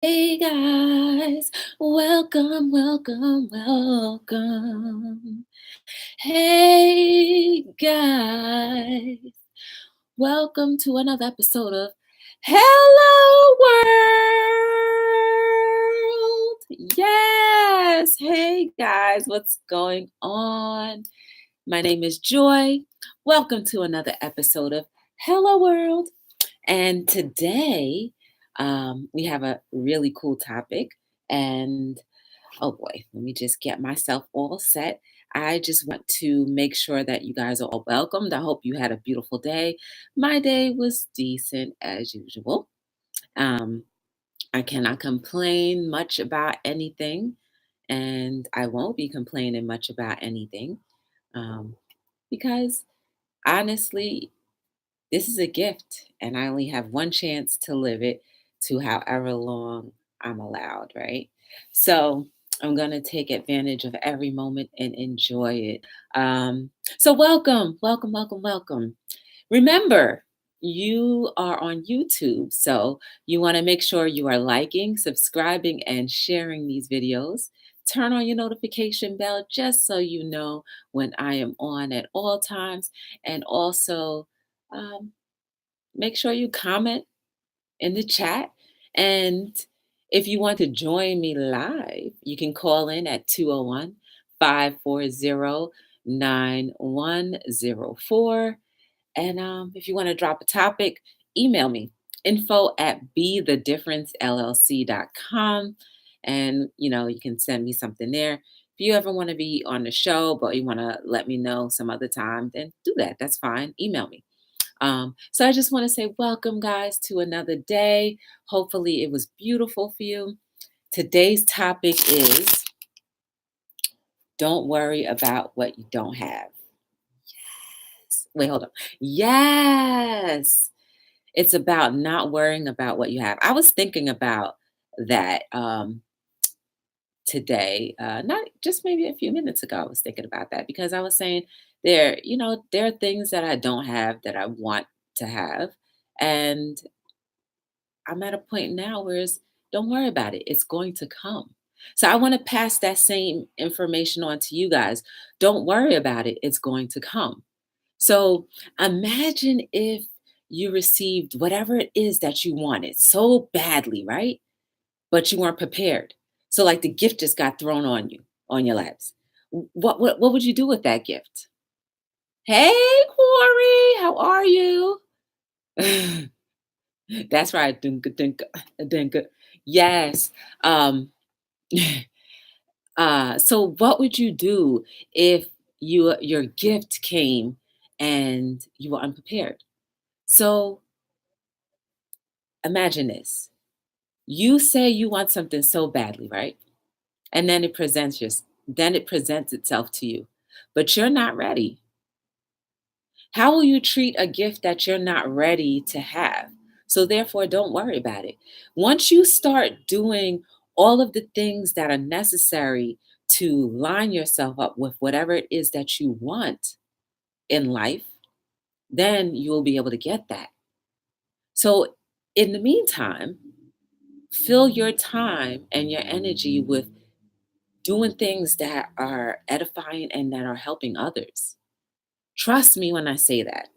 Hey guys, welcome, welcome, welcome. Hey guys, welcome to another episode of Hello World. Yes, hey guys, what's going on? My name is Joy. Welcome to another episode of Hello World. And today, we have a really cool topic. And oh boy, let me just get myself all set. I just want to make sure that you guys are all welcomed. I hope you had a beautiful day. My day was decent as usual. Um, I cannot complain much about anything, and I won't be complaining much about anything um, because honestly, this is a gift, and I only have one chance to live it to however long I'm allowed, right? So I'm going to take advantage of every moment and enjoy it. So, welcome, welcome, welcome, welcome. Remember, you are on YouTube, so you want to make sure you are liking, subscribing, and sharing these videos. Turn on your notification bell just so you know when I am on at all times. And also, um, make sure you comment in the chat. And if you want to join me live, you can call in at 201 540 9104. And if you want to drop a topic, email me info at bethedifferencellc.com. And, you can send me something there. If you ever want to be on the show, but you want to let me know some other time, then do that. That's fine. Email me. So I just want to say welcome, guys, to another day. Hopefully, it was beautiful for you. Today's topic is don't worry about what you don't have. Wait, hold on. Yes. It's about not worrying about what you have. I was thinking about that today, not just maybe a few minutes ago. I was thinking about that because I was saying there are things that I don't have that I want to have. And I'm at a point now where it's don't worry about it. It's going to come. So I want to pass that same information on to you guys. Don't worry about it. It's going to come. So imagine if you received whatever it is that you wanted so badly, right? But you weren't prepared. So like the gift just got thrown on you, on your laps. What would you do with that gift? Hey, Corey, how are you? That's right. Dunka, dunka, dunka. Yes. Um, so what would you do if your gift came and you were unprepared? So imagine this. You say you want something so badly, right? And then it presents itself to you. But you're not ready. How will you treat a gift that you're not ready to have? So therefore don't worry about it. Once you start doing all of the things that are necessary to line yourself up with whatever it is that you want in life, then you will be able to get that. So in the meantime, fill your time and your energy with doing things that are edifying and that are helping others. Trust me when I say that.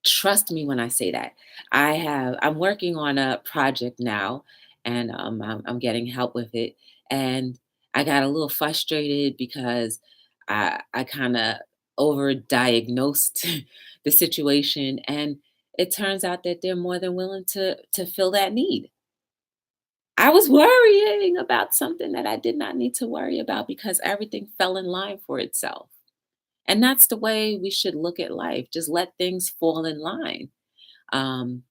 Trust me when I say that. I'm working on a project now, and I'm getting help with it. And I got a little frustrated because I kind of overdiagnosed the situation, and it turns out that they're more than willing to fill that need. I was worrying about something that I did not need to worry about because everything fell in line for itself. And that's the way we should look at life. Just let things fall in line. Um,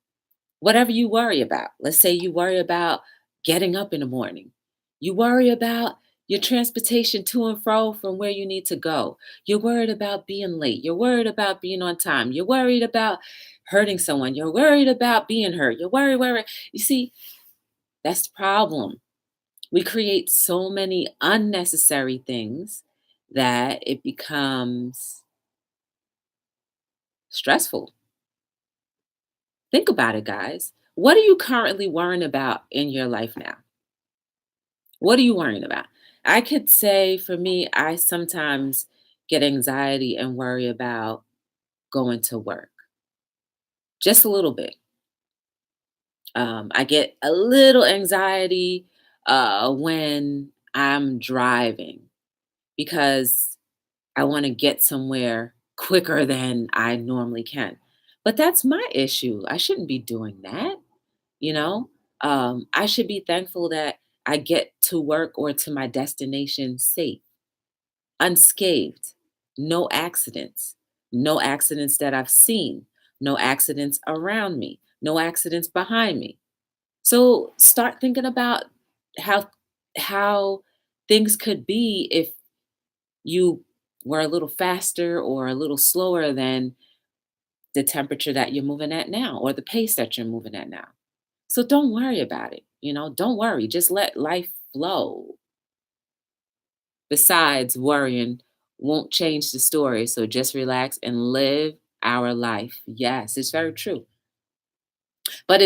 Whatever you worry about, let's say you worry about getting up in the morning, you worry about your transportation to and fro from where you need to go. You're worried about being late. You're worried about being on time. You're worried about hurting someone. You're worried about being hurt. You're worried. You see, that's the problem. We create so many unnecessary things that it becomes stressful. Think about it, guys. What are you currently worrying about in your life now? What are you worrying about? I could say for me, I sometimes get anxiety and worry about going to work, just a little bit. I get a little anxiety when I'm driving because I want to get somewhere quicker than I normally can. But that's my issue. I shouldn't be doing that, you know? I should be thankful that I get to work or to my destination safe, unscathed, no accidents that I've seen, no accidents around me, no accidents behind me. So start thinking about how how things could be if you were a little faster or a little slower than the temperature that you're moving at now or the pace that you're moving at now. So don't worry about it. Don't worry. Just let life flow. Besides, worrying won't change the story. So just relax and live our life. Yes, it's very true. But I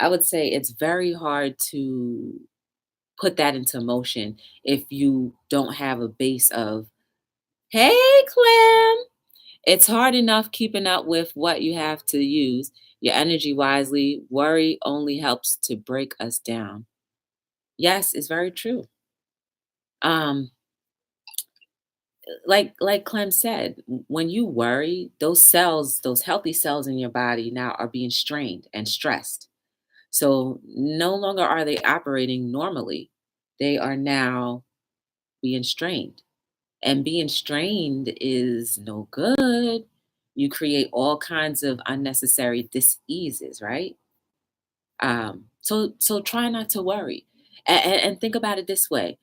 would say it's very hard to put that into motion if you don't have a base of, hey, Clem. It's hard enough keeping up with what you have to use your energy wisely. Worry only helps to break us down. Yes, it's very true. Um, like Clem said, when you worry, those cells, those healthy cells in your body now are being strained and stressed. So no longer are they operating normally. They are now being strained. And being strained is no good. You create all kinds of unnecessary diseases, right? So try not to worry. And think about it this way.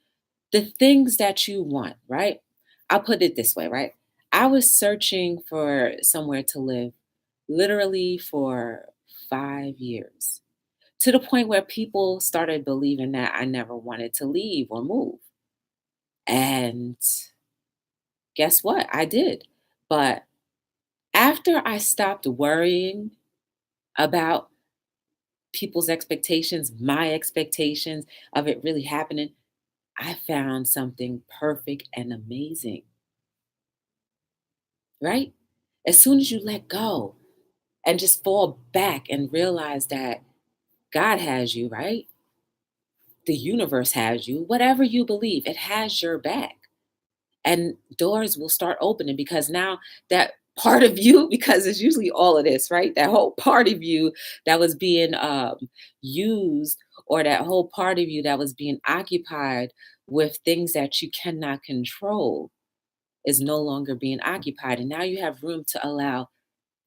The things that you want, right? I'll put it this way, right? I was searching for somewhere to live literally for 5 years, to the point where people started believing that I never wanted to leave or move. And guess what? I did. But after I stopped worrying about people's expectations, my expectations of it really happening, I found something perfect and amazing, right? As soon as you let go and just fall back and realize that God has you, right? The universe has you, whatever you believe, it has your back. And doors will start opening because now that part of you, because it's usually all of this, right? That whole part of you that was being used, or that whole part of you that was being occupied with things that you cannot control, is no longer being occupied. And now you have room to allow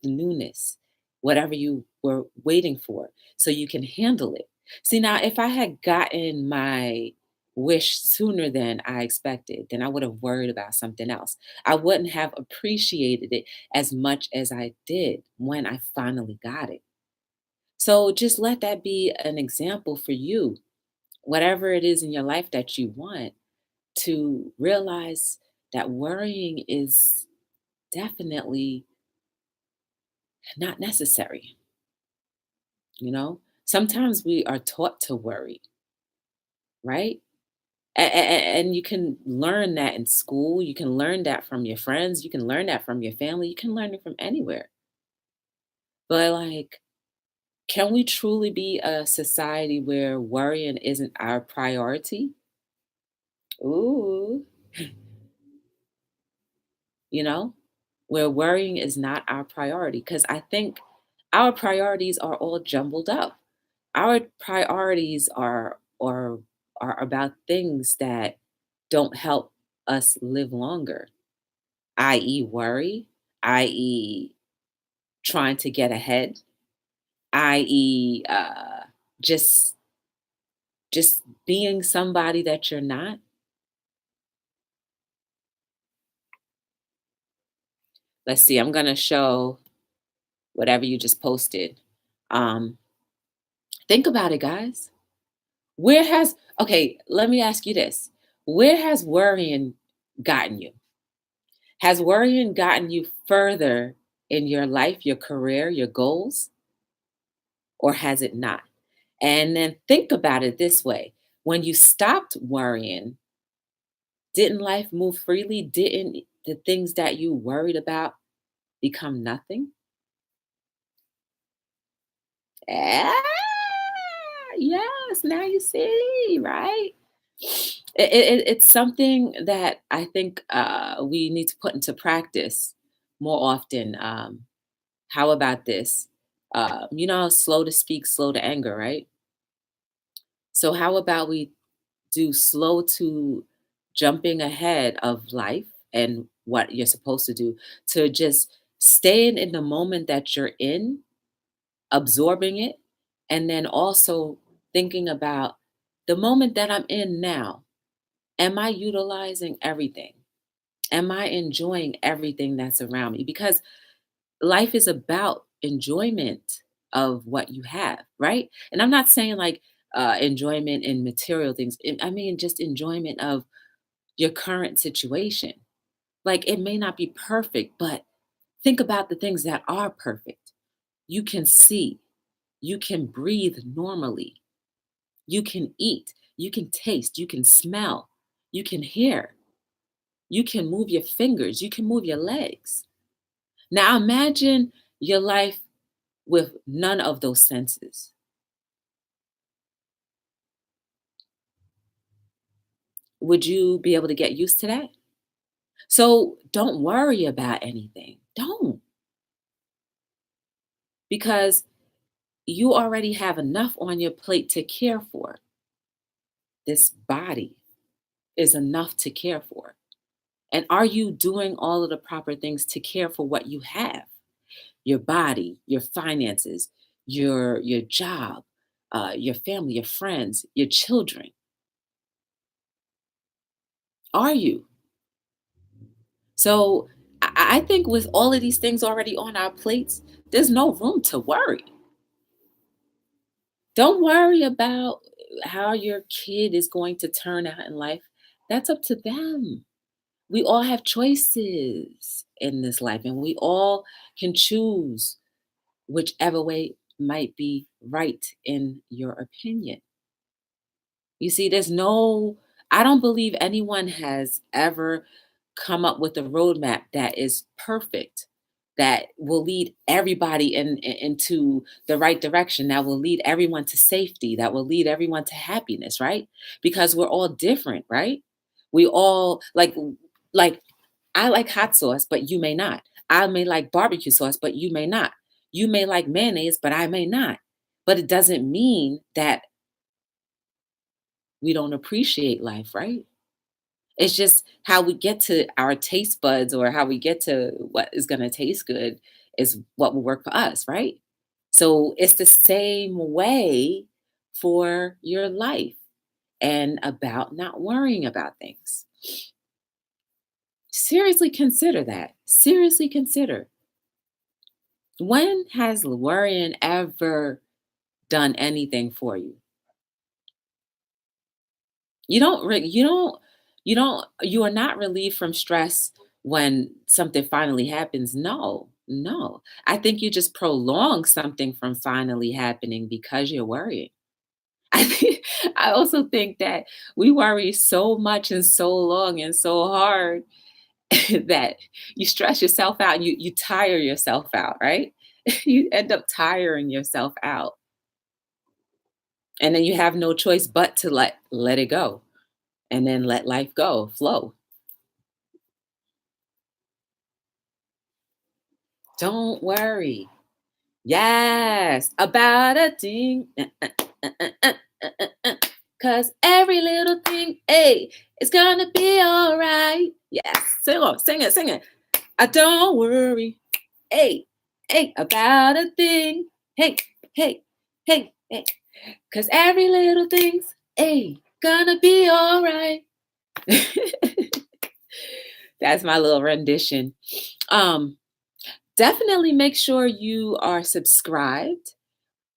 newness, whatever you were waiting for, so you can handle it. See, now, if I had gotten my wish sooner than I expected, then I would have worried about something else. I wouldn't have appreciated it as much as I did when I finally got it. So just let that be an example for you, whatever it is in your life that you want, to realize that worrying is definitely not necessary. Sometimes we are taught to worry, right? And you can learn that in school. You can learn that from your friends. You can learn that from your family. You can learn it from anywhere. But, like, can we truly be a society where worrying isn't our priority? Ooh, you know, where worrying is not our priority. Because I think our priorities are all jumbled up. Our priorities are about things that don't help us live longer, i.e., worry, i.e., trying to get ahead, i.e., just just being somebody that you're not. Let's see. I'm gonna show whatever you just posted. Um, think about it, guys. Where has Okay? Let me ask you this: where has worrying gotten you? Has worrying gotten you further in your life, your career, your goals, or has it not? And then think about it this way: when you stopped worrying, didn't life move freely? Didn't the things that you worried about become nothing? Ah, yes, now you see, right? It's something that I think we need to put into practice more often. How about this? Slow to speak, slow to anger, right? So, how about we do slow to jumping ahead of life and what you're supposed to do, to just staying in the moment that you're in, absorbing it, and then also thinking about the moment that I'm in now. Am I utilizing everything? Am I enjoying everything that's around me? Because life is about enjoyment of what you have, right? And I'm not saying like enjoyment in material things. I mean just enjoyment of your current situation. Like it may not be perfect, but think about the things that are perfect. You can see, you can breathe normally, you can eat, you can taste, you can smell, you can hear, you can move your fingers, you can move your legs. Now imagine your life with none of those senses. Would you be able to get used to that? So don't worry about anything. Don't, because you already have enough on your plate to care for. This body is enough to care for. And are you doing all of the proper things to care for what you have? Your body, your finances, your job, your family, your friends, your children. Are you? So I think with all of these things already on our plates, there's no room to worry. Don't worry about how your kid is going to turn out in life. That's up to them. We all have choices in this life, and we all can choose whichever way might be right in your opinion. You see, I don't believe anyone has ever come up with a roadmap that is perfect, that will lead everybody into the right direction, that will lead everyone to safety, that will lead everyone to happiness, right? Because we're all different, right? We all like I like hot sauce, but you may not. I may like barbecue sauce, but you may not. You may like mayonnaise, but I may not. But it doesn't mean that we don't appreciate life, right? It's just how we get to our taste buds, or how we get to what is going to taste good is what will work for us, right? So it's the same way for your life and about not worrying about things. Seriously consider that. Seriously consider. When has worrying ever done anything for you? You are not relieved from stress when something finally happens. No, no. I think you just prolong something from finally happening because you're worrying. I also think that we worry so much and so long and so hard that you stress yourself out and you tire yourself out, right? You end up tiring yourself out. And then you have no choice but to let it go, and then let life go, flow. Don't worry. Yes, about a thing. Cause every little thing, hey, it's gonna be all right. Yes, sing on, sing it, sing it. I don't worry, hey, hey, about a thing. Hey, hey, hey, hey. Cause every little thing's, hey, gonna be all right. That's my little rendition. Um, Definitely make sure you are subscribed,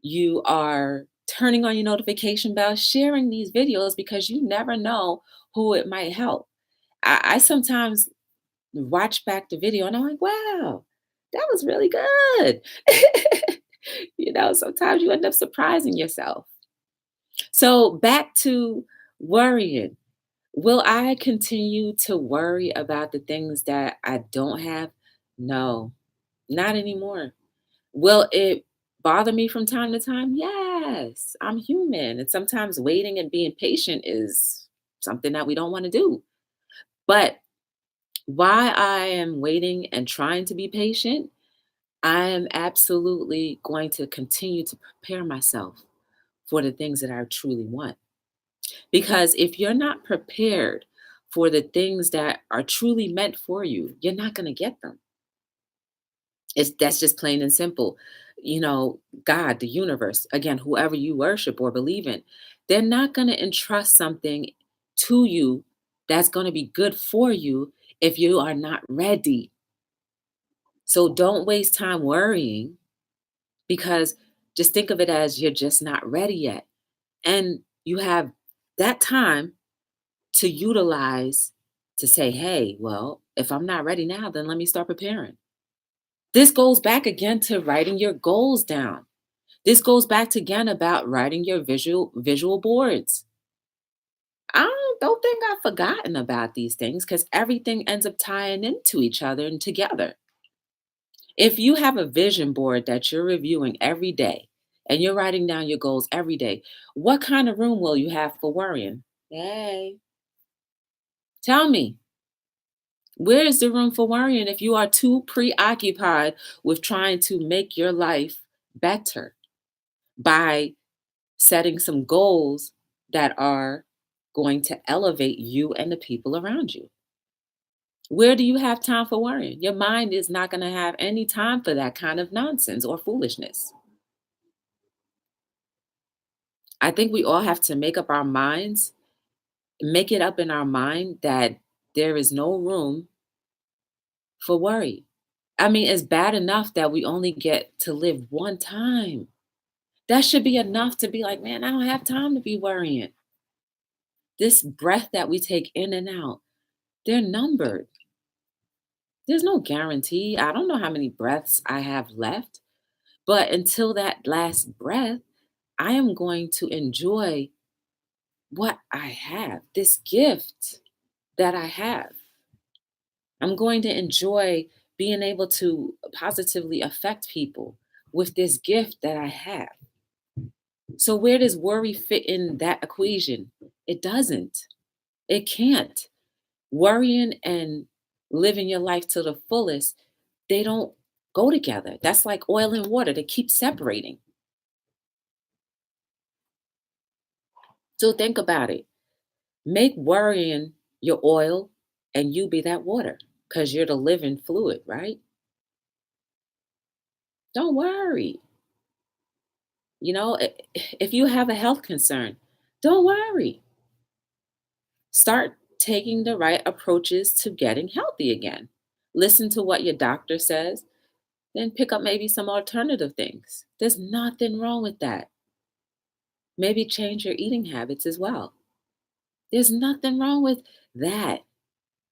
you are turning on your notification bell, sharing these videos, because you never know who it might help. I sometimes watch back the video and I'm like, wow, That was really good. Sometimes you end up surprising yourself. So back to worrying. Will I continue to worry about the things that I don't have? No, not anymore. Will it bother me from time to time? Yes, I'm human. And sometimes waiting and being patient is something that we don't want to do. But while I am waiting and trying to be patient, I am absolutely going to continue to prepare myself for the things that I truly want. Because if you're not prepared for the things that are truly meant for you, you're not going to get them. That's just plain and simple. God, the universe, again, whoever you worship or believe in, they're not going to entrust something to you that's going to be good for you if you are not ready. So don't waste time worrying because just think of it as you're just not ready yet. And you have that time to utilize to say, hey, well, if I'm not ready now, then let me start preparing. This goes back again to writing your goals down. This goes back to again about writing your visual boards. I don't think I've forgotten about these things because everything ends up tying into each other and together. If you have a vision board that you're reviewing every day and you're writing down your goals every day, what kind of room will you have for worrying? Hey, tell me, where is the room for worrying if you are too preoccupied with trying to make your life better by setting some goals that are going to elevate you and the people around you? Where do you have time for worrying? Your mind is not going to have any time for that kind of nonsense or foolishness. I think we all have to make it up in our mind that there is no room for worry. I mean, it's bad enough that we only get to live one time. That should be enough to be like, man, I don't have time to be worrying. This breath that we take in and out, they're numbered. There's no guarantee. I don't know how many breaths I have left, but until that last breath, I am going to enjoy what I have, this gift that I have. I'm going to enjoy being able to positively affect people with this gift that I have. So, where does worry fit in that equation? It doesn't. It can't. Worrying and living your life to the fullest, they don't go together. That's like oil and water, they keep separating. So, think about it. Make worrying your oil and you be that water because you're the living fluid, right? Don't worry. If you have a health concern, don't worry. Start taking the right approaches to getting healthy again. Listen to what your doctor says, then pick up maybe some alternative things. There's nothing wrong with that. Maybe change your eating habits as well. There's nothing wrong with that.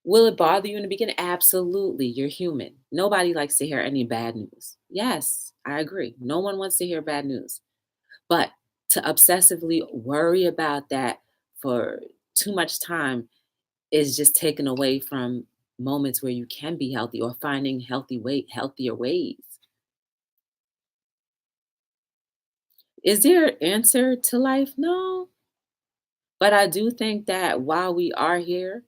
Will it bother you in the beginning? Absolutely. You're human. Nobody likes to hear any bad news. Yes, I agree. No one wants to hear bad news. But to obsessively worry about that for too much time is just taken away from moments where you can be healthy or finding healthier ways. Is there an answer to life? No. But I do think that while we are here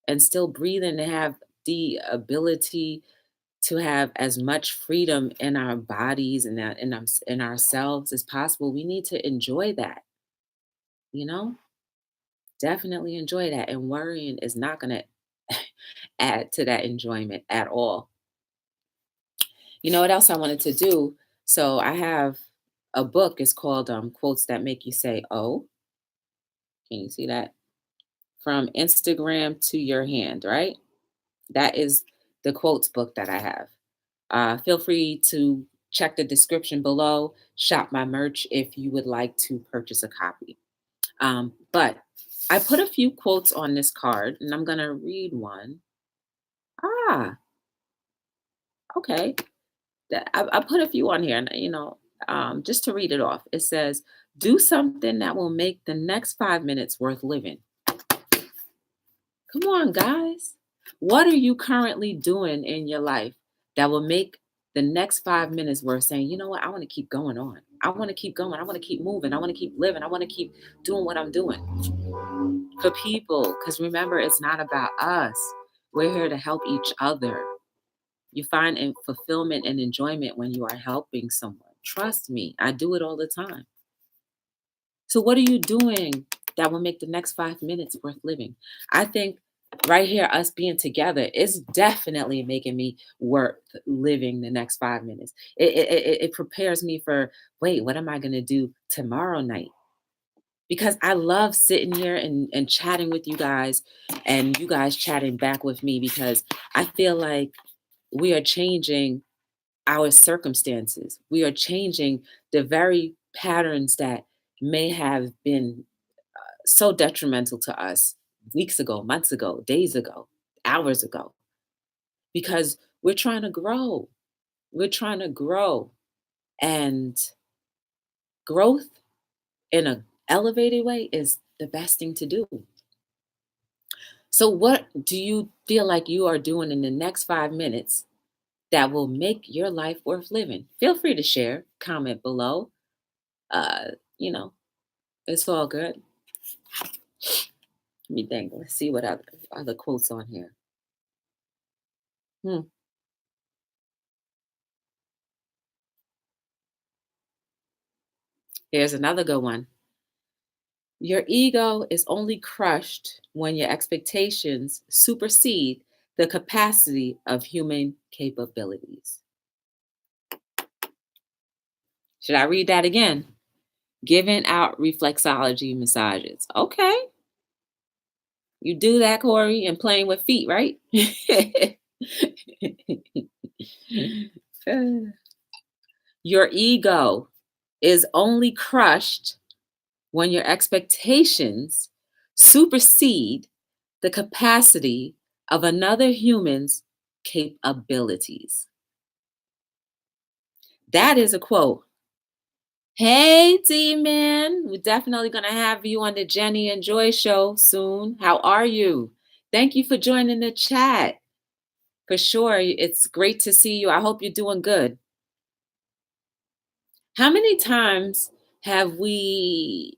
and still breathing and have the ability to have as much freedom in our bodies and in ourselves as possible, we need to enjoy that, you know? Definitely enjoy that. And worrying is not going to add to that enjoyment at all. You know what else I wanted to do? So I have a book. It's called Quotes That Make You Say, Oh. Can you see that? From Instagram to your hand, right? That is the quotes book that I have. Feel free to check the description below. Shop my merch if you would like to purchase a copy. But I put a few quotes on this card and I'm going to read one. Ah, okay. I put a few on here, and just to read it off. It says, "Do something that will make the next 5 minutes worth living." Come on, guys. What are you currently doing in your life that will make the next 5 minutes worth saying, you know what, I want to keep going on. I want to keep going. I want to keep moving. I want to keep living. I want to keep doing what I'm doing for people. Because remember, it's not about us. We're here to help each other. You find fulfillment and enjoyment when you are helping someone. Trust me, I do it all the time. So, what are you doing that will make the next 5 minutes worth living? I think right here, us being together is definitely making me worth living the next 5 minutes. It prepares me for, wait, what am I going to do tomorrow night? Because I love sitting here and chatting with you guys, and you guys chatting back with me, because I feel like we are changing our circumstances. We are changing the very patterns that may have been so detrimental to us weeks ago, months ago, days ago, hours ago, because we're trying to grow. We're trying to grow. And growth in an elevated way is the best thing to do. So, what do you feel like you are doing in the next 5 minutes that will make your life worth living? Feel free to share, comment below. Uh, you know, it's all good. Let me think. Let's see what other quotes on here. Hmm. Here's another good one. Your ego is only crushed when your expectations supersede the capacity of human capabilities. Should I read that again? Giving out reflexology massages. Okay. You do that, Corey, and playing with feet, right? Your ego is only crushed when your expectations supersede the capacity of another human's capabilities. That is a quote. Hey, D-Man, we're definitely going to have you on the Jenny and Joy show soon. How are you? Thank you for joining the chat. For sure, it's great to see you. I hope you're doing good. How many times have we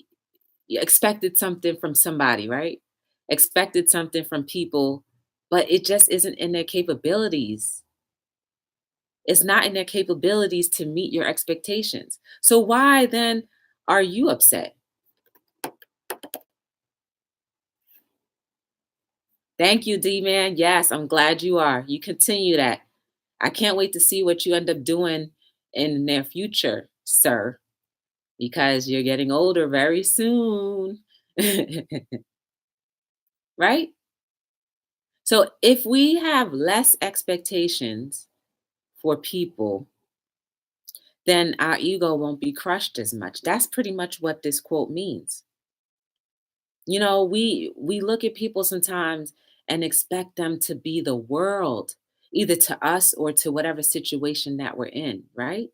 expected something from somebody, right? Expected something from people, but it just isn't in their capabilities. It's not in their capabilities to meet your expectations. So why then are you upset? Thank you, D-Man. Yes, I'm glad you are. You continue that. I can't wait to see what you end up doing in the near future, sir, because you're getting older very soon. Right? So if we have less expectations for people, then our ego won't be crushed as much. That's pretty much what this quote means. We look at people sometimes and expect them to be the world, either to us or to whatever situation that we're in, right?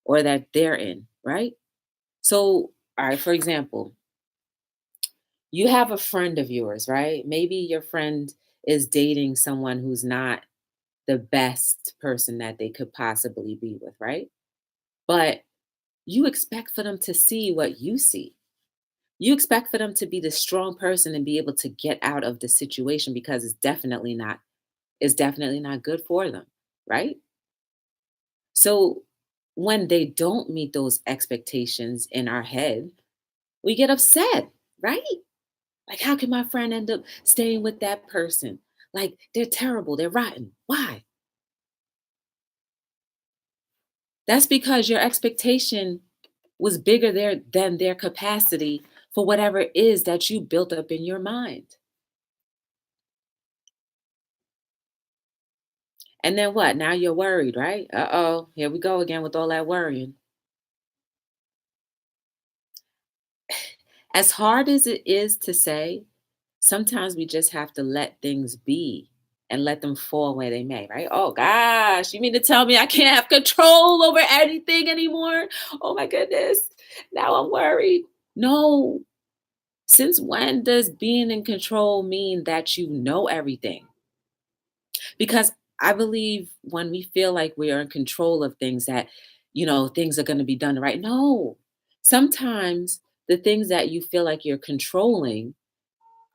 Or that they're in, right? So, all right, for example, you have a friend of yours, right? Maybe your friend is dating someone who's not the best person that they could possibly be with, right? But you expect for them to see what you see. You expect for them to be the strong person and be able to get out of the situation, because it's definitely not good for them, right? So when they don't meet those expectations in our head, we get upset, right? Like, how can my friend end up staying with that person? Like, they're terrible, they're rotten. Why? That's because your expectation was bigger there than their capacity for whatever it is that you built up in your mind. And then what? Now you're worried, right? Uh-oh, here we go again with all that worrying. As hard as it is to say, sometimes we just have to let things be and let them fall where they may, right? Oh gosh, you mean to tell me I can't have control over anything anymore? Oh my goodness. Now I'm worried. No. Since when does being in control mean that you know everything? Because I believe when we feel like we are in control of things that, things are going to be done right. No. Sometimes the things that you feel like you're controlling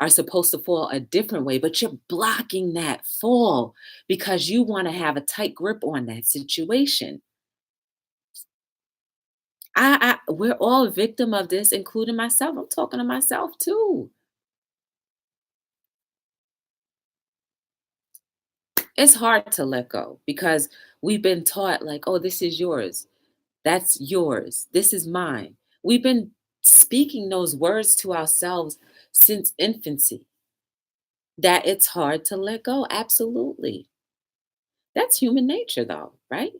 are supposed to fall a different way, but you're blocking that fall because you want to have a tight grip on that situation. We're all a victim of this, including myself. I'm talking to myself too. It's hard to let go because we've been taught, like, oh, this is yours. That's yours. This is mine. We've been speaking those words to ourselves since infancy, that it's hard to let go. Absolutely. That's human nature, though, right?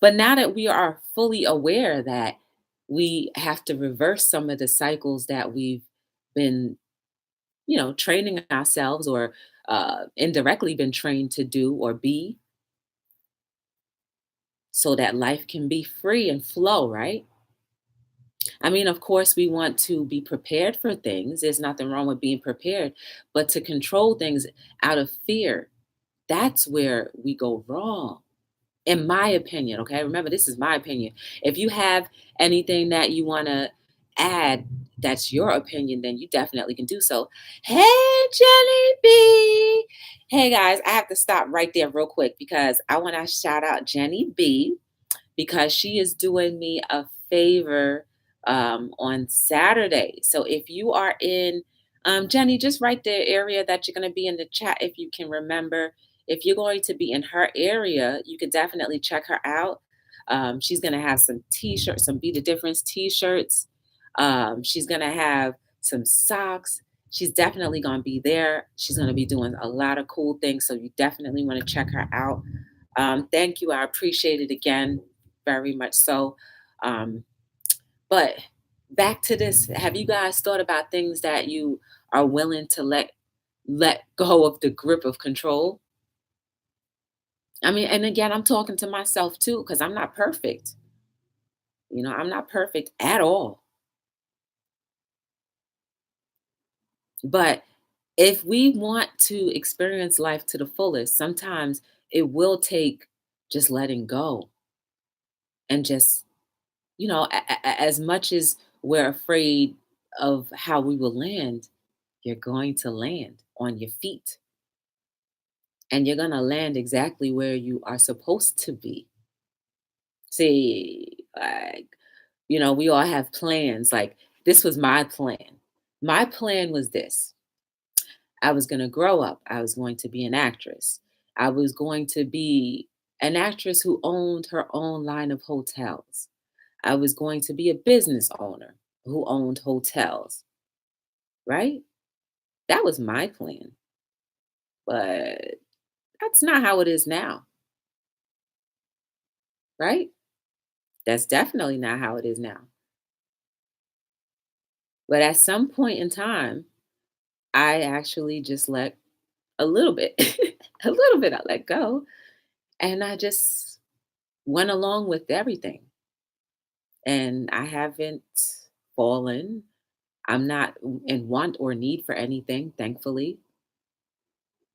But now that we are fully aware that we have to reverse some of the cycles that we've been, training ourselves or indirectly been trained to do or be, so that life can be free and flow, right? I mean, of course, we want to be prepared for things. There's nothing wrong with being prepared, but to control things out of fear, that's where we go wrong, in my opinion. Okay. Remember, this is my opinion. If you have anything that you want to add, that's your opinion, then you definitely can do so. Hey, Jenny B. Hey, guys, I have to stop right there real quick because I want to shout out Jenny B because she is doing me a favor on Saturday. So if you are in, Jenny, just write the area that you're going to be in the chat if you can remember. If you're going to be in her area, you could definitely check her out. She's going to have some t-shirts, some Be the Difference t-shirts. She's going to have some socks. She's definitely going to be there. She's going to be doing a lot of cool things. So you definitely want to check her out. Thank you. I appreciate it again, very much so. Um, but back to this, have you guys thought about things that you are willing to let go of the grip of control? I mean, and again, I'm talking to myself too, because I'm not perfect. I'm not perfect at all. But if we want to experience life to the fullest, sometimes it will take just letting go and just, as much as we're afraid of how we will land, you're going to land on your feet and you're going to land exactly where you are supposed to be. See, like, we all have plans. Like, this was my plan. My plan was this: I was going to grow up, I was going to be an actress, I was going to be an actress who owned her own line of hotels. I was going to be a business owner who owned hotels, right? That was my plan. But that's not how it is now, right? That's definitely not how it is now. But at some point in time, I actually just let a little bit, a little bit, I let go. And I just went along with everything. And I haven't fallen. I'm not in want or need for anything, thankfully.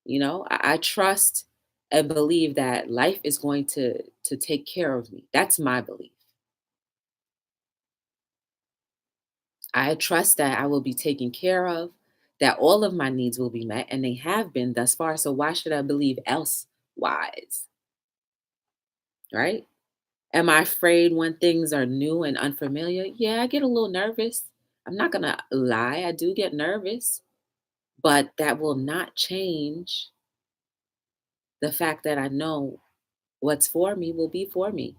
I trust and believe that life is going to take care of me. That's my belief. I trust that I will be taken care of, that all of my needs will be met, and they have been thus far. So why should I believe elsewise? Right? Am I afraid when things are new and unfamiliar? Yeah, I get a little nervous. I'm not gonna lie, I do get nervous, but that will not change the fact that I know what's for me will be for me.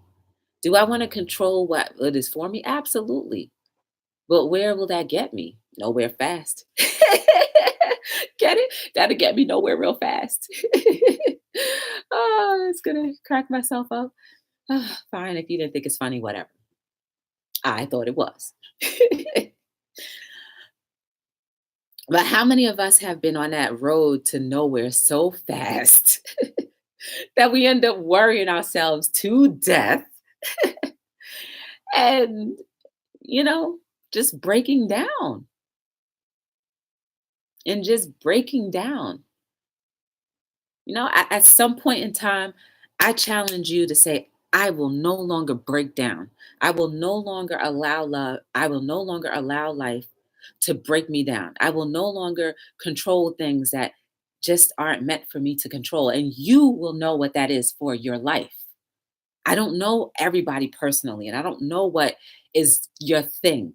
Do I want to control what is for me? Absolutely. But where will that get me? Nowhere fast. Get it? That'll get me nowhere real fast. Oh, it's gonna crack myself up. Ah, fine, if you didn't think it's funny, whatever. I thought it was. But how many of us have been on that road to nowhere so fast that we end up worrying ourselves to death and, you know, just breaking down and just breaking down? At some point in time, I challenge you to say, I will no longer break down. I will no longer allow love. I will no longer allow life to break me down. I will no longer control things that just aren't meant for me to control. And you will know what that is for your life. I don't know everybody personally, and I don't know what is your thing,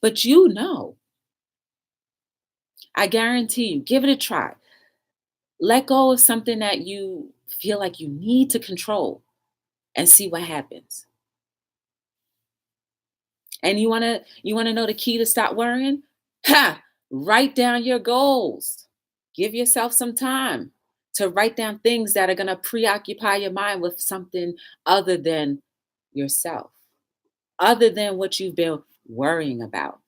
but you know. I guarantee you, give it a try. Let go of something that you feel like you need to control and see what happens. And you want to know the key to stop worrying? Ha! Write down your goals. Give yourself some time to write down things that are going to preoccupy your mind with something other than yourself, other than what you've been worrying about.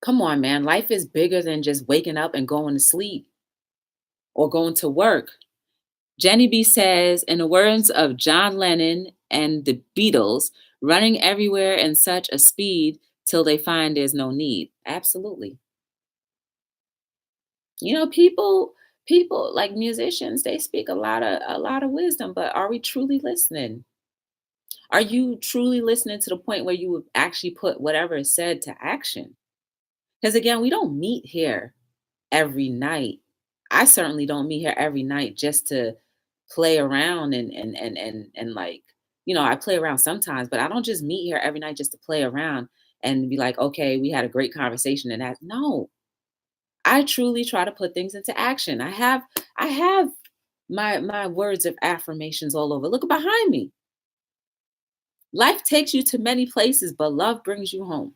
Come on, man. Life is bigger than just waking up and going to sleep or going to work. Jenny B says, in the words of John Lennon and the Beatles, running everywhere in such a speed till they find there's no need. Absolutely. People like musicians, they speak a lot of wisdom, but are we truly listening? Are you truly listening to the point where you would actually put whatever is said to action? Because again, we don't meet here every night. I certainly don't meet here every night just to play around and like, I play around sometimes, but I don't just meet here every night just to play around and be like, okay, we had a great conversation and that. No, I truly try to put things into action. I have my words of affirmations all over. Look behind me. Life takes you to many places, but love brings you home.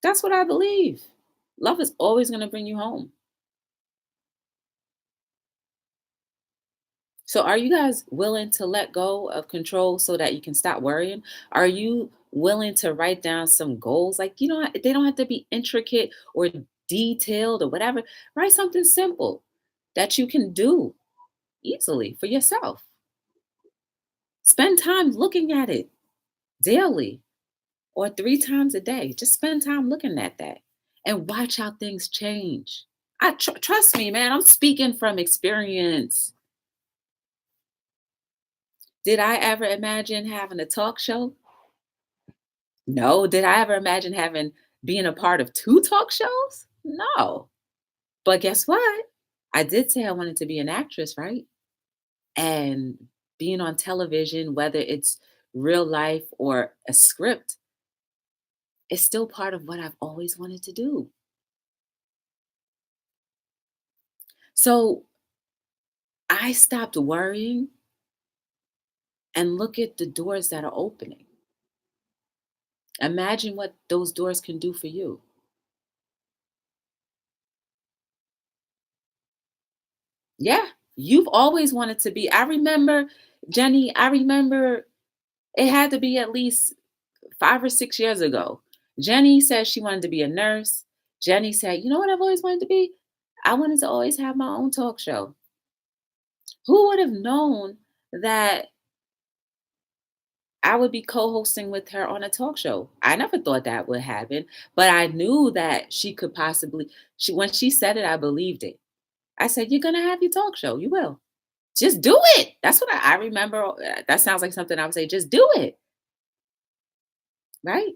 That's what I believe. Love is always going to bring you home. So are you guys willing to let go of control so that you can stop worrying? Are you willing to write down some goals? Like, they don't have to be intricate or detailed or whatever. Write something simple that you can do easily for yourself. Spend time looking at it daily or 3 times a day. Just spend time looking at that and watch how things change. Trust me, man, I'm speaking from experience. Did I ever imagine having a talk show? No. Did I ever imagine being a part of 2 talk shows? No. But guess what? I did say I wanted to be an actress, right? And being on television, whether it's real life or a script, is still part of what I've always wanted to do. So I stopped worrying and look at the doors that are opening. Imagine what those doors can do for you. Yeah, you've always wanted to be. I remember, Jenny, I remember it had to be at least 5 or 6 years ago. Jenny said she wanted to be a nurse. Jenny said, you know what I've always wanted to be? I wanted to always have my own talk show. Who would have known that I would be co-hosting with her on a talk show? I never thought that would happen, but I knew that she could possibly, when she said it, I believed it. I said, you're going to have your talk show. You will. Just do it. That's what I remember. That sounds like something I would say. Just do it. Right?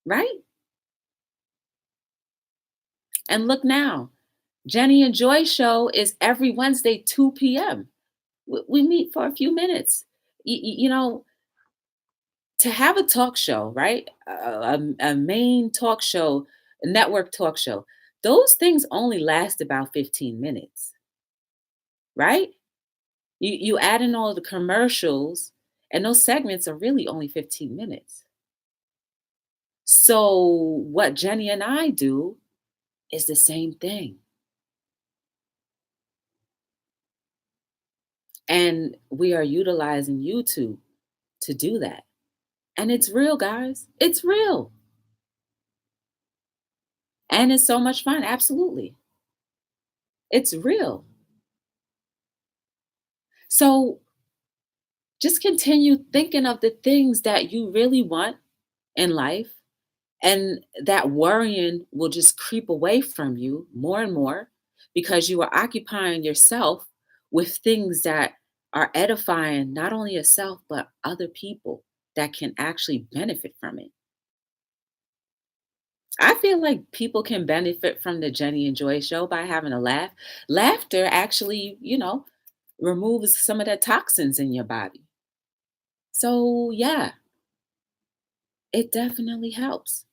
Right? And look now, Jenny and Joy show is every Wednesday, 2 p.m. We meet for a few minutes. You know, to have a talk show, right? A main talk show, a network talk show, those things only last about 15 minutes, right? You add in all the commercials, and those segments are really only 15 minutes. So, what Jenny and I do is the same thing. And we are utilizing YouTube. to do that. And it's real, guys. It's real. And it's so much fun. Absolutely. It's real. So just continue thinking of the things that you really want in life, and that worrying will just creep away from you more and more because you are occupying yourself with things that are edifying not only yourself, but other people that can actually benefit from it. I feel like people can benefit from the Jenny and Joy show by having a laugh. Laughter actually, removes some of the toxins in your body. So, yeah, it definitely helps.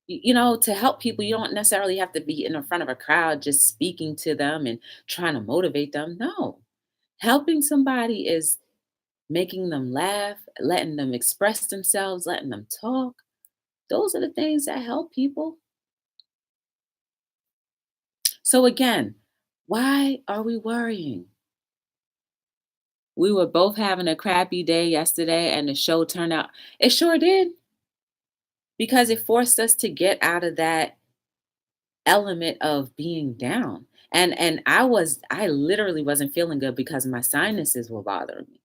To help people, you don't necessarily have to be in the front of a crowd just speaking to them and trying to motivate them. No. Helping somebody is making them laugh, letting them express themselves, letting them talk. Those are the things that help people. So, again, why are we worrying? We were both having a crappy day yesterday and the show turned out, it sure did, because it forced us to get out of that element of being down. And I literally wasn't feeling good because my sinuses were bothering me.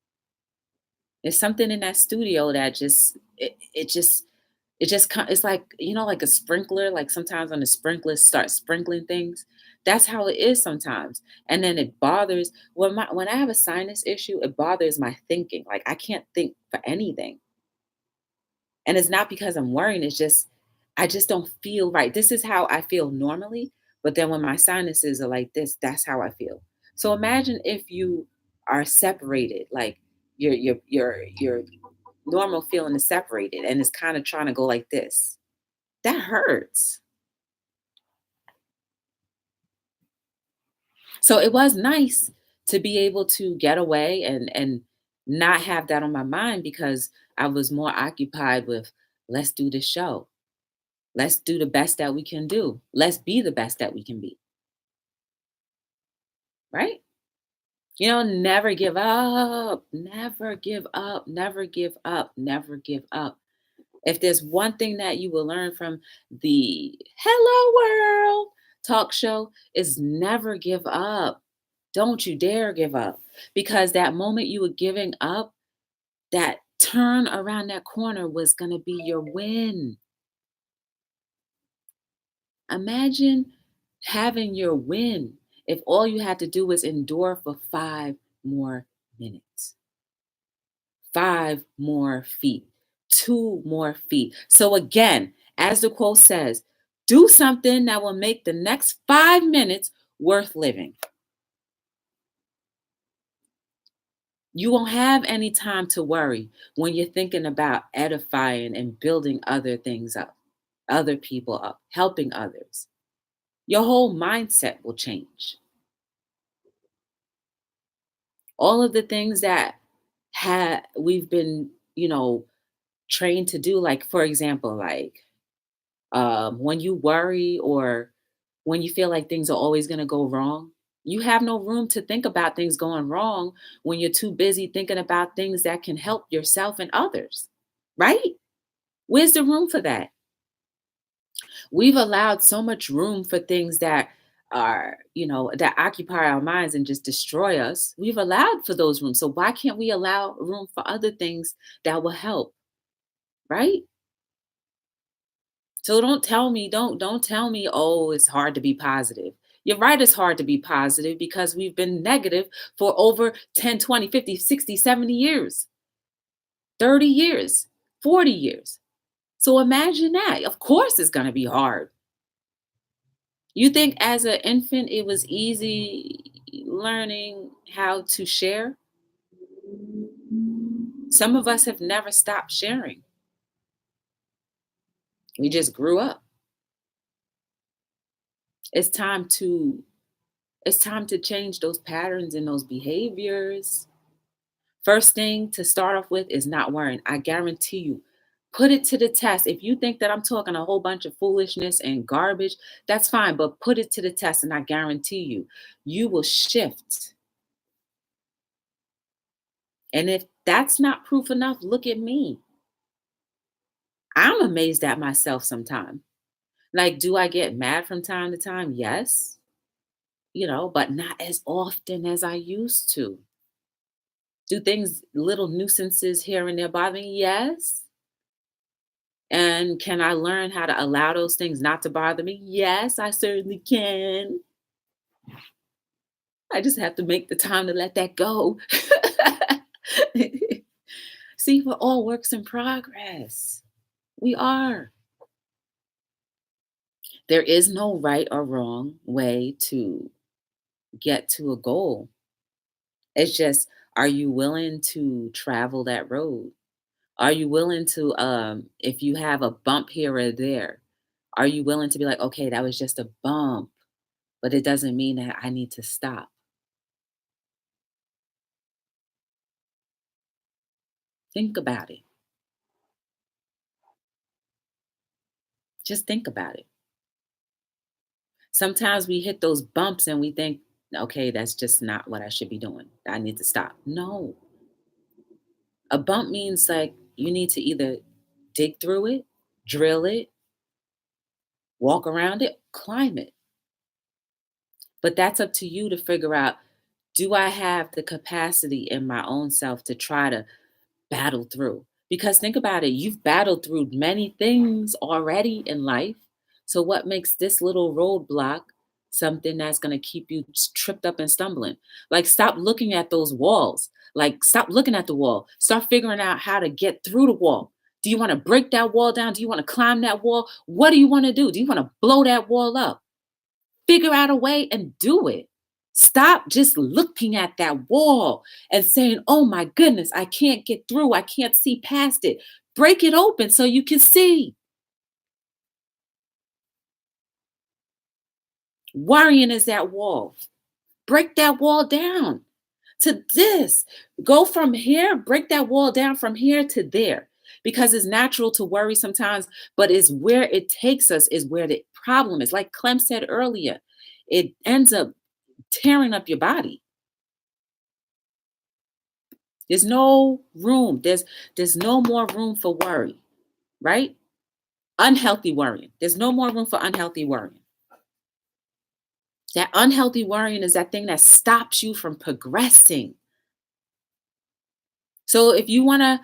It's something in that studio that it's like, like a sprinkler, like sometimes when the sprinklers start sprinkling things, that's how it is sometimes. And then it bothers when I have a sinus issue, it bothers my thinking. Like I can't think for anything. And it's not because I'm worrying, it's just I just don't feel right. This is how I feel normally, but then when my sinuses are like this, that's how I feel. So imagine if you are separated, like your normal feeling is separated and it's kind of trying to go like this. That hurts. So it was nice to be able to get away and not have that on my mind because I was more occupied with let's do the show. Let's do the best that we can do. Let's be the best that we can be, right? Never give up. Never give up. Never give up. Never give up. If there's one thing that you will learn from the Hello World talk show is never give up. Don't you dare give up because that moment you were giving up, that turn around that corner was going to be your win. Imagine having your win if all you had to do was endure for 5 more minutes, 5 more feet, 2 more feet. So, again, as the quote says, do something that will make the next 5 minutes worth living. You won't have any time to worry when you're thinking about edifying and building other things up, other people up, helping others. Your whole mindset will change. All of the things that we've been, trained to do, like for example, like when you worry or when you feel like things are always going to go wrong, you have no room to think about things going wrong when you're too busy thinking about things that can help yourself and others, right? Where's the room for that? We've allowed so much room for things that are, that occupy our minds and just destroy us. We've allowed for those rooms. So why can't we allow room for other things that will help, right? So don't tell me, oh, it's hard to be positive. You're right, it's hard to be positive because we've been negative for over 10, 20, 50, 60, 70 years, 30 years, 40 years. So imagine that. Of course it's going to be hard. You think as an infant it was easy learning how to share? Some of us have never stopped sharing. We just grew up. It's time to it's time to change those patterns and those behaviors. First thing to start off with is not worrying. I guarantee you. Put it to the test. If you think that I'm talking a whole bunch of foolishness and garbage, that's fine, but put it to the test and I guarantee you, you will shift. And if That's not proof enough. Look at me. I'm amazed at myself sometimes. Like, do I get mad from time to time? Yes, but not as often as I used to. Do things, little nuisances here and there bother me? Yes. And can I learn how to allow those things not to bother me? Yes, I certainly can. I just have to make the time to let that go. See, we're all works in progress. We are. There is no right or wrong way to get to a goal. It's just, are you willing to travel that road? Are you willing to, if you have a bump here or there, are you willing to be like, okay, that was just a bump, but it doesn't mean that I need to stop? Think about it. Just think about it. Sometimes we hit those bumps and we think, okay, that's just not what I should be doing. I need to stop. No, a bump means like you need to either dig through it, drill it, walk around it, climb it. But that's up to you to figure out, do I have the capacity in my own self to try to battle through? Because think about it, you've battled through many things already in life. So what makes this little roadblock something that's going to keep you tripped up and stumbling? Like, stop looking at those walls. Like, stop looking at the wall. Start figuring out how to get through the wall. Do you want to break that wall down? Do you want to climb that wall? What do you want to do? Do you want to blow that wall up? Figure out a way and do it. Stop just looking at that wall and saying, oh my goodness, I can't get through. I can't see past it. Break it open so you can see. Worrying is that wall. Break that wall down to this. Go from here, break that wall down from here to there. Because it's natural to worry sometimes, but it's where it takes us is where the problem is. Like Clem said earlier, it ends up tearing up your body. There's no room. There's no more room for worry, right? Unhealthy worrying. There's no more room for unhealthy worrying. That unhealthy worrying is that thing that stops you from progressing. So if you want to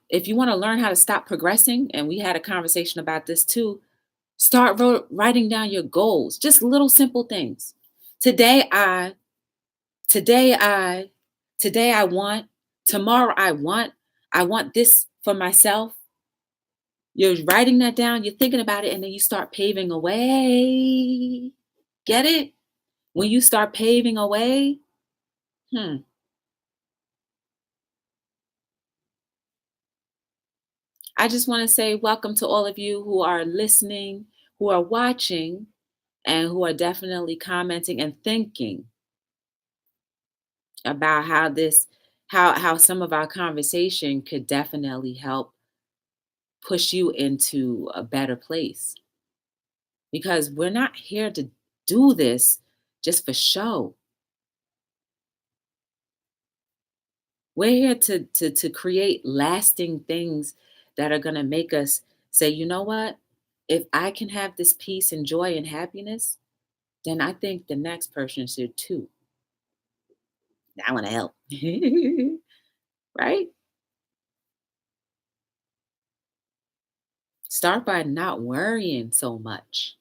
if you want to learn how to stop progressing, and we had a conversation about this too, start writing down your goals, just little simple things. Today I, today I, today I want, tomorrow I want this for myself. You're writing that down, you're thinking about it, and then you start paving a way. Get it? When you start paving a way, hmm, I just want to say welcome to all of you who are listening, who are watching, and who are definitely commenting and thinking about how how some of our conversation could definitely help push you into a better place. Because we're not here to do this just for show. We're here to create lasting things that are going to make us say, you know what? If I can have this peace and joy and happiness, then I think the next person should too. I want to help. Right? Start by not worrying so much,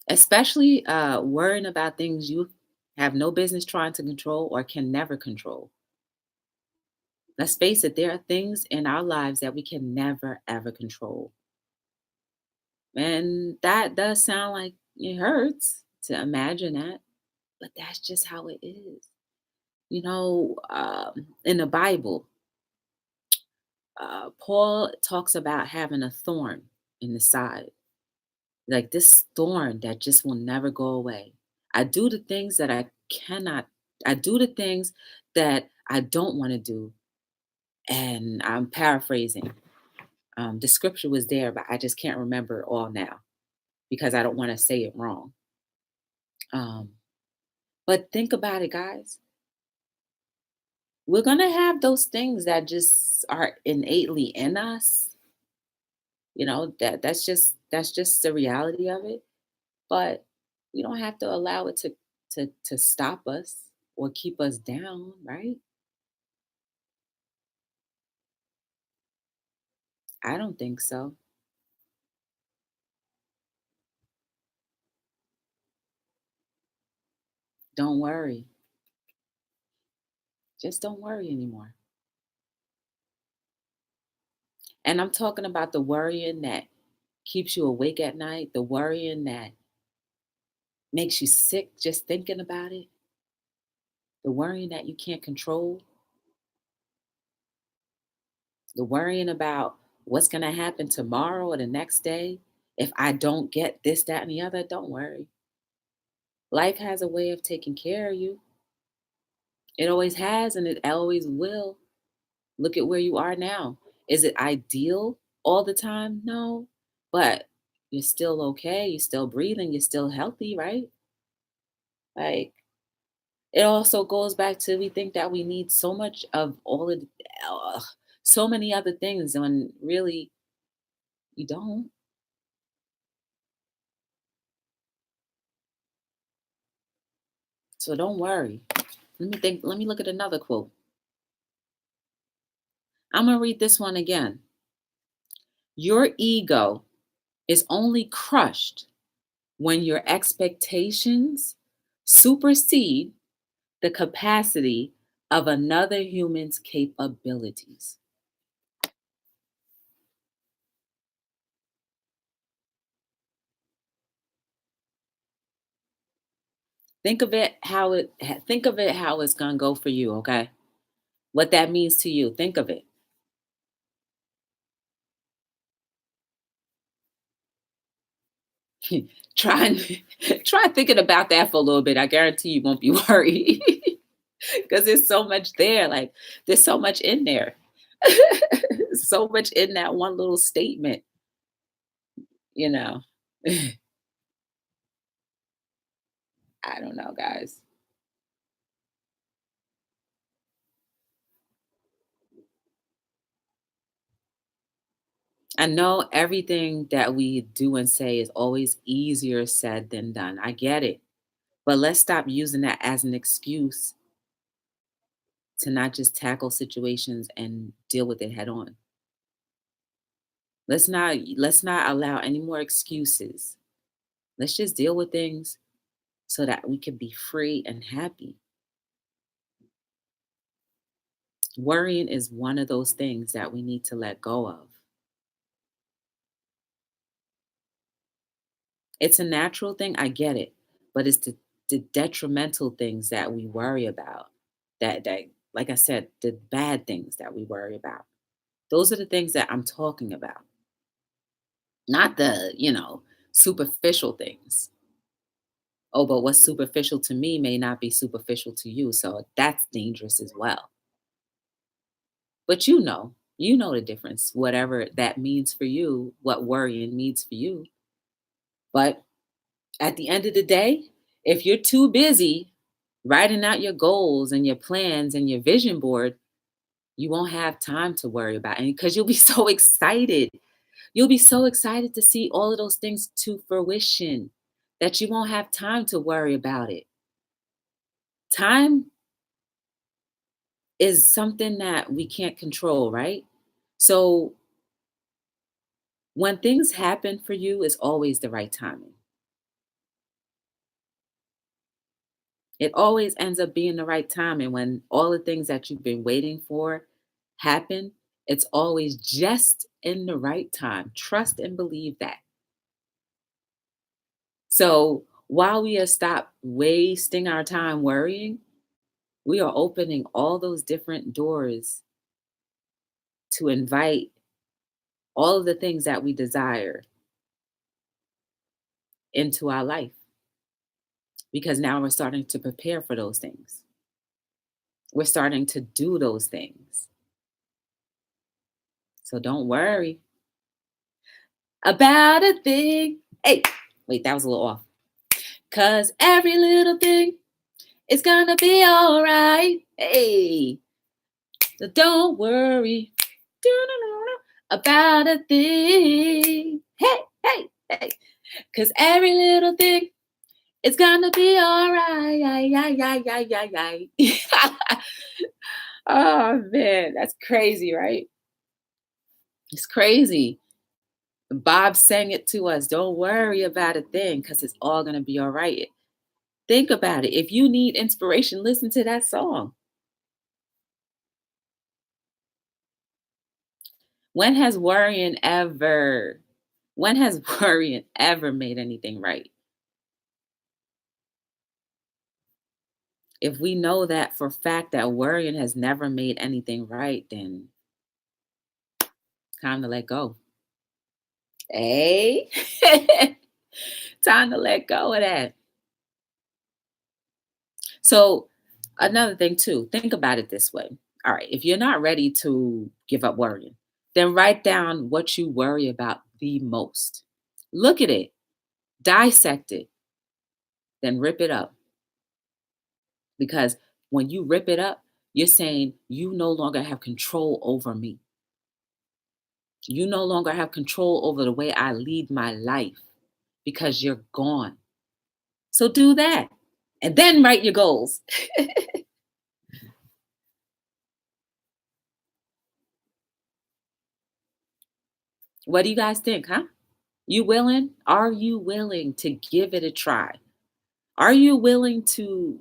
especially worrying about things you have no business trying to control or can never control. Let's face it, there are things in our lives that we can never, ever control. And that does sound like it hurts to imagine that, but that's just how it is. In the Bible, Paul talks about having a thorn in the side, like this thorn that just will never go away. I do the things that I do the things that I don't want to do. And I'm paraphrasing. The scripture was there, but I just can't remember it all now because I don't want to say it wrong. Um, but think about it, guys. We're going to have those things that just are innately in us. That's just the reality of it. But we don't have to allow it to stop us or keep us down, right? I don't think so. Don't worry. Just don't worry anymore. And I'm talking about the worrying that keeps you awake at night, the worrying that makes you sick just thinking about it, the worrying that you can't control, the worrying about what's going to happen tomorrow or the next day. If I don't get this, that, and the other, don't worry. Life has a way of taking care of you. It always has and it always will. Look at where you are now. Is it ideal all the time? No. But you're still okay. You're still breathing. You're still healthy, right? Like, it also goes back to we think that we need so much of uh, so many other things when really you don't. So don't worry. Let me look at another quote. I'm going to read this one again. Your ego is only crushed when your expectations supersede the capacity of another human's capabilities. Think of it how it's going to go for you, okay? What that means to you. Think of it. try and try thinking about that for a little bit. I guarantee you won't be worried because there's so much there. Like there's so much in there. So much in that one little statement, you know. I don't know, guys. I know everything that we do and say is always easier said than done. I get it. But let's stop using that as an excuse to not just tackle situations and deal with it head on. Let's not allow any more excuses. Let's just deal with things so that we can be free and happy. Worrying is one of those things that we need to let go of. It's a natural thing, I get it, but it's the detrimental things that we worry about. That like I said, the bad things that we worry about. Those are the things that I'm talking about. Not the, superficial things. Oh, but what's superficial to me may not be superficial to you. So that's dangerous as well. But you know the difference, whatever that means for you, what worrying means for you. But at the end of the day, if you're too busy writing out your goals and your plans and your vision board, you won't have time to worry about it because you'll be so excited. You'll be so excited to see all of those things to fruition that you won't have time to worry about it. Time is something that we can't control, right? So when things happen for you, it's always the right timing. It always ends up being the right time. And when all the things that you've been waiting for happen, it's always just in the right time. Trust and believe that. So while we have stopped wasting our time worrying, we are opening all those different doors to invite all of the things that we desire into our life because now we're starting to prepare for those things. We're starting to do those things. So don't worry about a thing. Hey, wait, that was a little off. Cause every little thing is gonna be all right. Hey, Don't worry about a thing. Hey, hey, hey. Because every little thing is gonna be all right. Oh man, that's crazy, right? It's crazy. Bob sang it to us. Don't worry about a thing because it's all gonna be all right. Think about it. If you need inspiration, listen to that song. When has worrying ever, when has worrying ever made anything right? If we know that for fact that worrying has never made anything right, then time to let go. Hey, time to let go of that. So, another thing, too, think about it this way. All right, if you're not ready to give up worrying, then write down what you worry about the most. Look at it, dissect it, then rip it up. Because when you rip it up, you're saying you no longer have control over me. You no longer have control over the way I lead my life because you're gone. So do that and then write your goals. What do you guys think, huh? You willing? Are you willing to give it a try? Are you willing to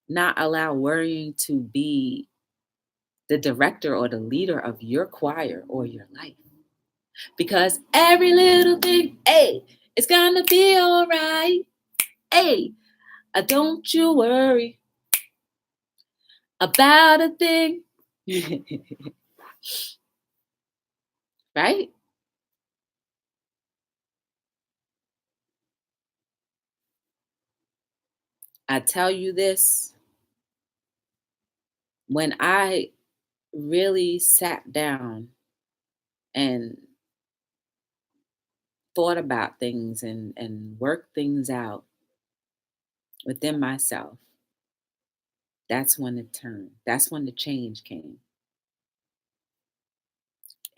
not allow worrying to be the director or the leader of your choir or your life? Because every little thing, hey, it's gonna be all right. Hey, don't you worry about a thing. Right? I tell you this, when I really sat down and thought about things and worked things out within myself, that's when it turned. That's when the change came.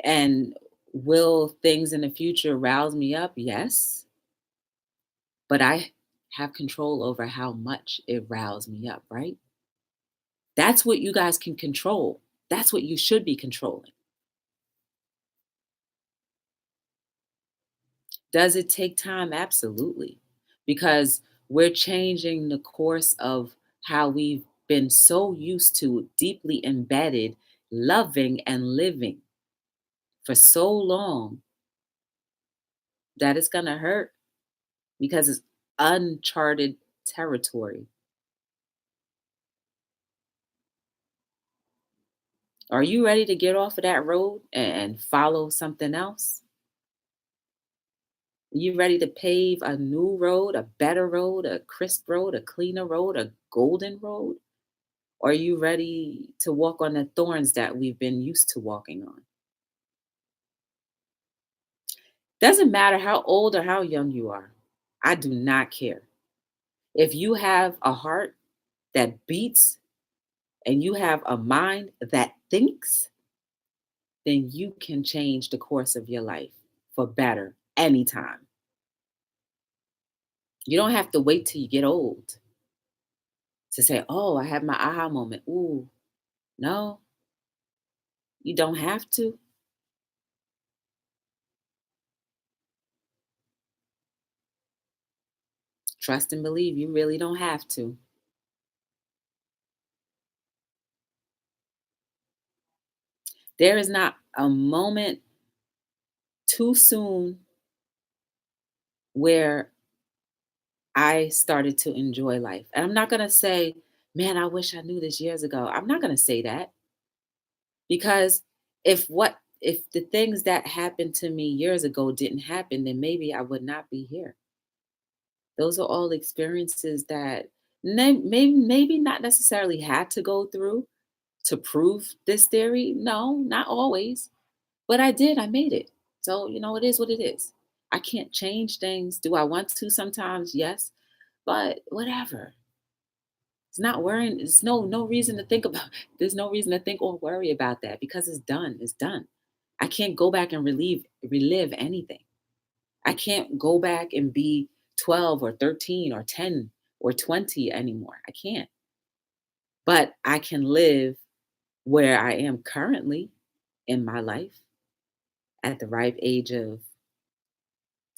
And will things in the future rouse me up? Yes. But I have control over how much it roused me up, right? That's what you guys can control. That's what you should be controlling. Does it take time? Absolutely. Because we're changing the course of how we've been so used to deeply embedded loving and living for so long that it's going to hurt because it's uncharted territory. Are you ready to get off of that road and follow something else? You ready to pave a new road, a better road, a crisp road, a cleaner road, a golden road? Or are you ready to walk on the thorns that we've been used to walking on? Doesn't matter how old or how young you are. I do not care. If you have a heart that beats and you have a mind that thinks, then you can change the course of your life for better anytime. You don't have to wait till you get old to say, oh, I have my aha moment. Ooh, no, you don't have to. Trust and believe you really don't have to. There is not a moment too soon where I started to enjoy life. And I'm not going to say, man, I wish I knew this years ago. I'm not going to say that because if the things that happened to me years ago didn't happen, then maybe I would not be here. Those are all experiences that maybe not necessarily had to go through to prove this theory. No, not always. But I did. I made it. So, it is what it is. I can't change things. Do I want to sometimes? Yes. But whatever. It's not worrying. There's no reason to think about. There's no reason to think or worry about that because it's done. It's done. I can't go back and relive anything. I can't go back and be 12 or 13 or 10 or 20 anymore. I can't. But I can live where I am currently in my life at the ripe age of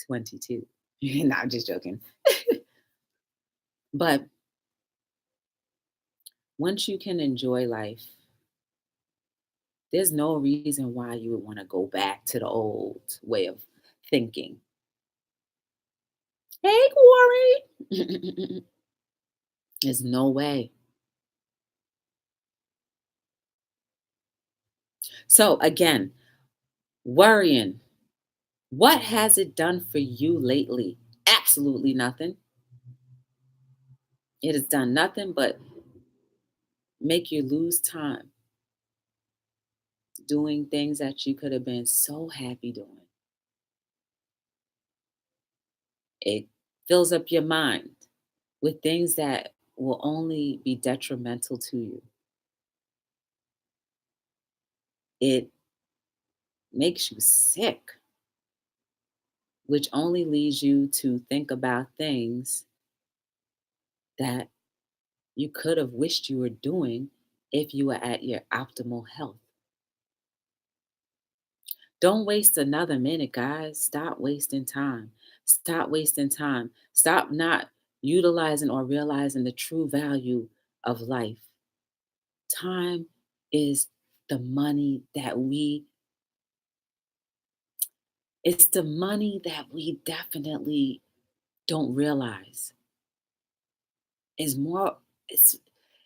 22. No, I'm just joking. But once you can enjoy life, there's no reason why you would want to go back to the old way of thinking. Hey, Corey. There's no way. So, again, worrying. What has it done for you lately? Absolutely nothing. It has done nothing but make you lose time doing things that you could have been so happy doing. It fills up your mind with things that will only be detrimental to you. It makes you sick, which only leads you to think about things that you could have wished you were doing if you were at your optimal health. Don't waste another minute, guys. Stop wasting time. Stop wasting time. Stop not utilizing or realizing the true value of life. Time is the money that it's the money that we definitely don't realize is more,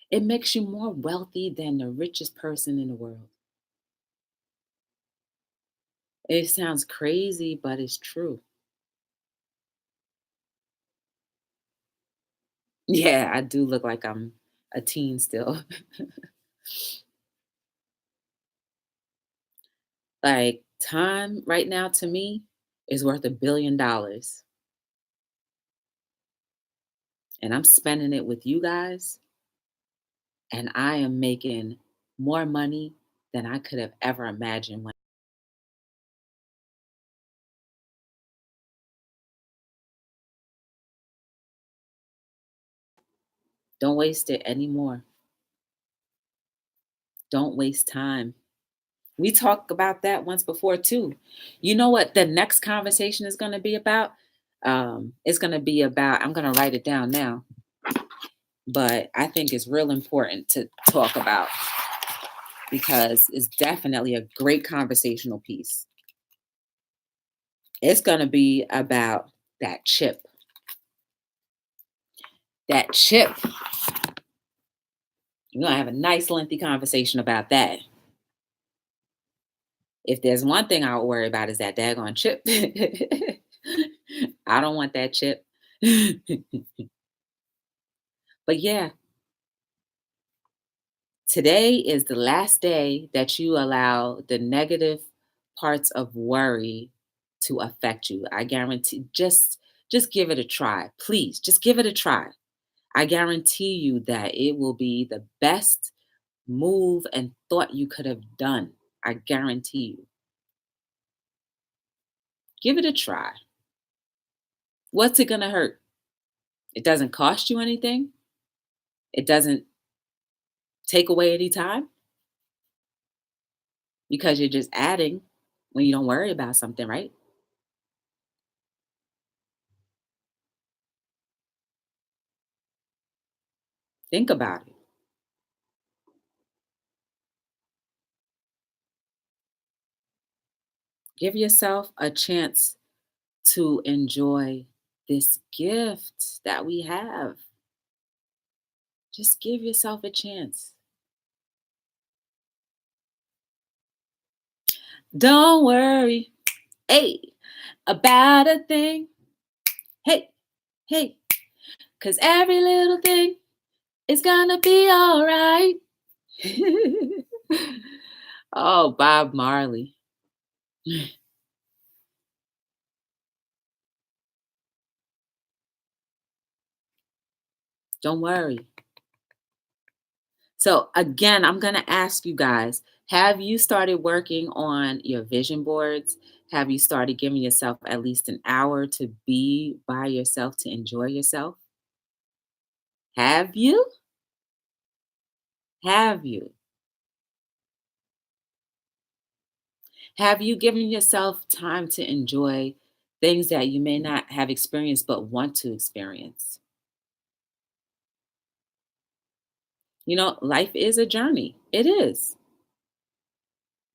it makes you more wealthy than the richest person in the world. It sounds crazy, but it's true. Yeah, I do look like I'm a teen still. Like, time right now to me is worth $1 billion, and I'm spending it with you guys, and I am making more money than I could have ever imagined. Don't waste it anymore. Don't waste time. We talked about that once before too. You know what the next conversation is going to be about? It's going to be about, I'm going to write it down now, but I think it's real important to talk about because it's definitely a great conversational piece. It's going to be about that chip. That chip. We're going to have a nice lengthy conversation about that. If there's one thing I would worry about is that daggone chip. I don't want that chip. But yeah, today is the last day that you allow the negative parts of worry to affect you. I guarantee, just give it a try. Please, just give it a try. I guarantee you that it will be the best move and thought you could have done. I guarantee you. Give it a try. What's it going to hurt? It doesn't cost you anything. It doesn't take away any time because you're just adding when you don't worry about something, right? Think about it. Give yourself a chance to enjoy this gift that we have. Just give yourself a chance. Don't worry, hey, about a thing. Hey, hey, because every little thing is gonna be all right. Oh, Bob Marley. Don't worry. So again, I'm going to ask you guys, have you started working on your vision boards? Have you started giving yourself at least an hour to be by yourself, to enjoy yourself? Have you? Have you? Have you given yourself time to enjoy things that you may not have experienced but want to experience? You know, life is a journey. It is.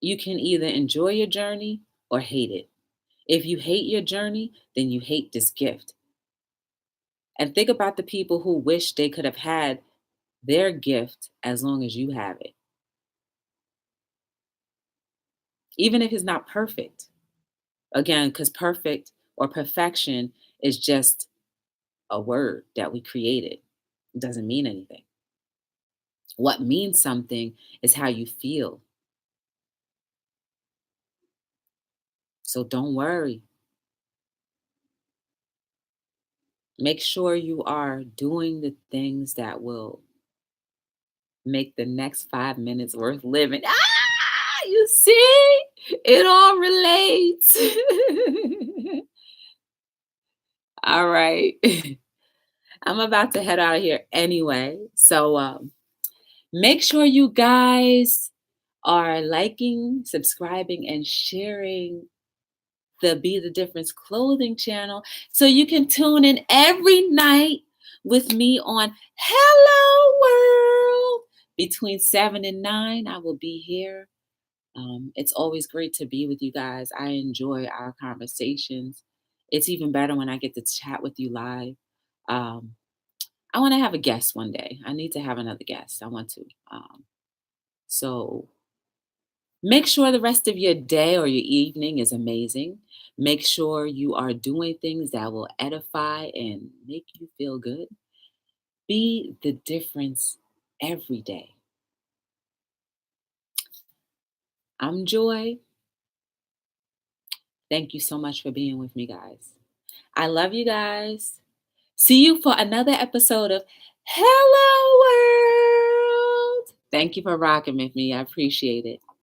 You can either enjoy your journey or hate it. If you hate your journey, then you hate this gift. And think about the people who wish they could have had their gift as long as you have it, even if it's not perfect. Again, because perfect or perfection is just a word that we created, it doesn't mean anything. What means something is how you feel. So don't worry. Make sure you are doing the things that will make the next 5 minutes worth living. Ah, you see, it all relates. All right. I'm about to head out of here anyway. So make sure you guys are liking, subscribing, and sharing the Be the Difference clothing channel so you can tune in every night with me on Hello World. Between 7 and 9, I will be here. It's always great to be with you guys. I enjoy our conversations. It's even better when I get to chat with you live. Um, I want to have a guest one day. I need to have another guest. I want to. So make sure the rest of your day or your evening is amazing. Make sure you are doing things that will edify and make you feel good. Be the difference every day. I'm Joy. Thank you so much for being with me, guys. I love you guys. See you for another episode of Hello World. Thank you for rocking with me. I appreciate it.